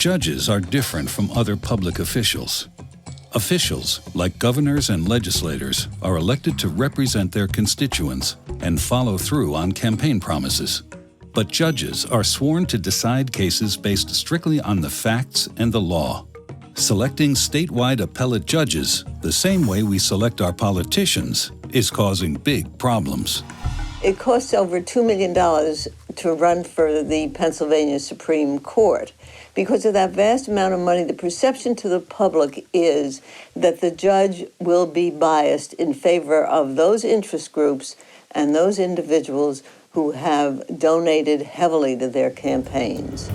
Judges are different from other public officials. Officials, like governors and legislators, are elected to represent their constituents and follow through on campaign promises. But judges are sworn to decide cases based strictly on the facts and the law. Selecting statewide appellate judges, the same way we select our politicians, is causing big problems. It costs over $2 million to run for the Pennsylvania Supreme Court. Because of that vast amount of money, the perception to the public is that the judge will be biased in favor of those interest groups and those individuals who have donated heavily to their campaigns.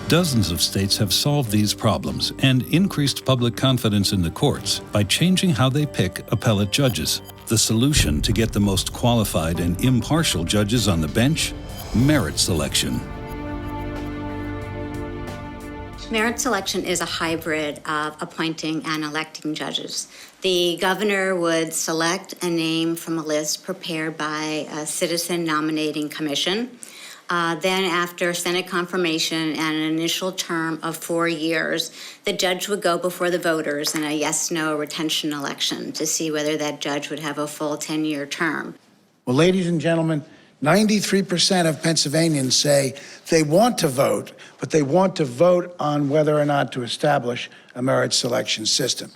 Dozens of states have solved these problems and increased public confidence in the courts by changing how they pick appellate judges. The solution to get the most qualified and impartial judges on the bench? Merit selection. Merit selection is a hybrid of appointing and electing judges. The governor would select a name from a list prepared by a citizen nominating commission. Then after Senate confirmation and an initial term of 4 years, the judge would go before the voters in a yes-no retention election to see whether that judge would have a full 10-year term. Well, ladies and gentlemen, 93% of Pennsylvanians say they want to vote, but they want to vote on whether or not to establish a merit selection system.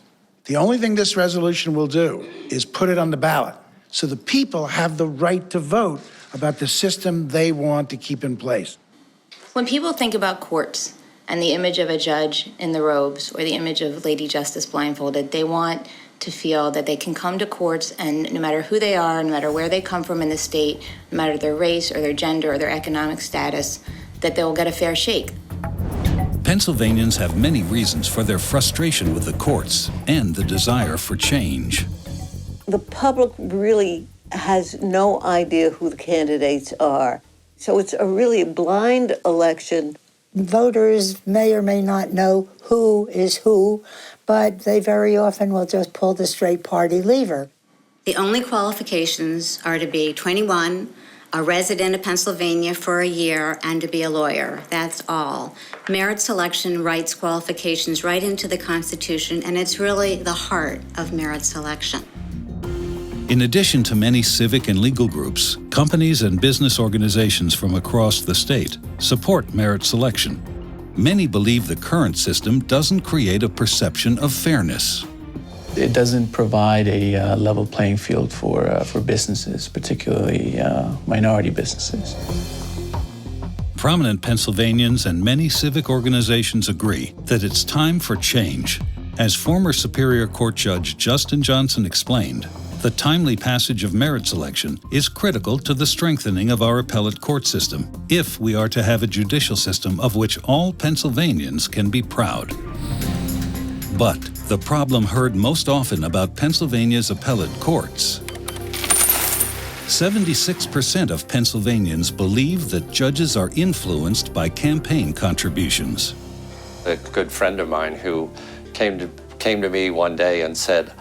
The only thing this resolution will do is put it on the ballot, so the people have the right to vote about the system they want to keep in place. When people think about courts and the image of a judge in the robes or the image of Lady Justice blindfolded, they want to feel that they can come to courts and no matter who they are, no matter where they come from in the state, no matter their race or their gender or their economic status, that they will get a fair shake. Pennsylvanians have many reasons for their frustration with the courts and the desire for change. The public really has no idea who the candidates are. So it's a really blind election. Voters may or may not know who is who, but they very often will just pull the straight party lever. The only qualifications are to be 21, a resident of Pennsylvania for a year, and to be a lawyer. That's all. Merit selection writes qualifications right into the Constitution, and it's really the heart of merit selection. In addition to many civic and legal groups, companies and business organizations from across the state support merit selection. Many believe the current system doesn't create a perception of fairness. It doesn't provide a level playing field for businesses, particularly minority businesses. Prominent Pennsylvanians and many civic organizations agree that it's time for change. As former Superior Court Judge Justin Johnson explained, the timely passage of merit selection is critical to the strengthening of our appellate court system, if we are to have a judicial system of which all Pennsylvanians can be proud. But the problem heard most often about Pennsylvania's appellate courts: 76% of Pennsylvanians believe that judges are influenced by campaign contributions. A good friend of mine who came to me one day and said,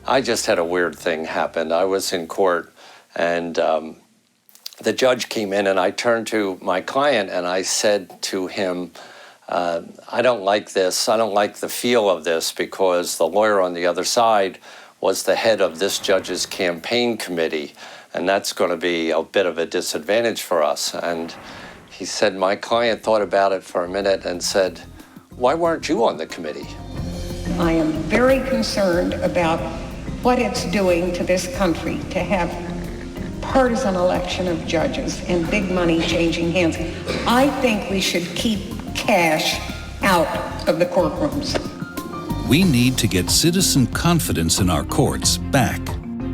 I just had a weird thing happen. I was in court and the judge came in and I turned to my client and I said to him, I don't like this. I don't like the feel of this because the lawyer on the other side was the head of this judge's campaign committee, and that's going to be a bit of a disadvantage for us. And he said, my client thought about it for a minute and said, why weren't you on the committee? I am very concerned about what it's doing to this country to have partisan election of judges and big money changing hands. I think we should keep cash out of the courtrooms. We need to get citizen confidence in our courts back.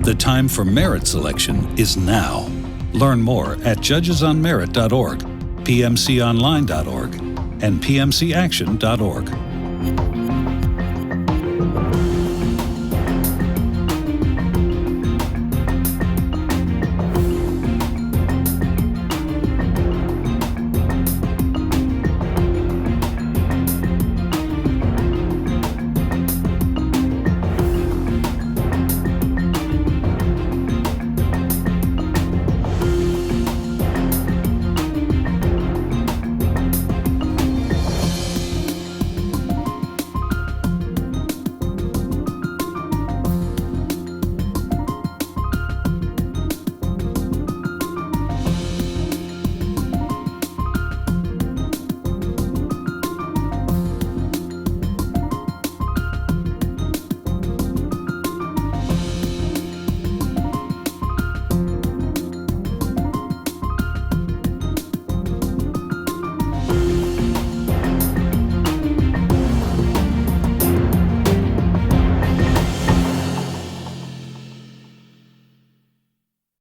The time for merit selection is now. Learn more at judgesonmerit.org, pmconline.org, and pmcaction.org.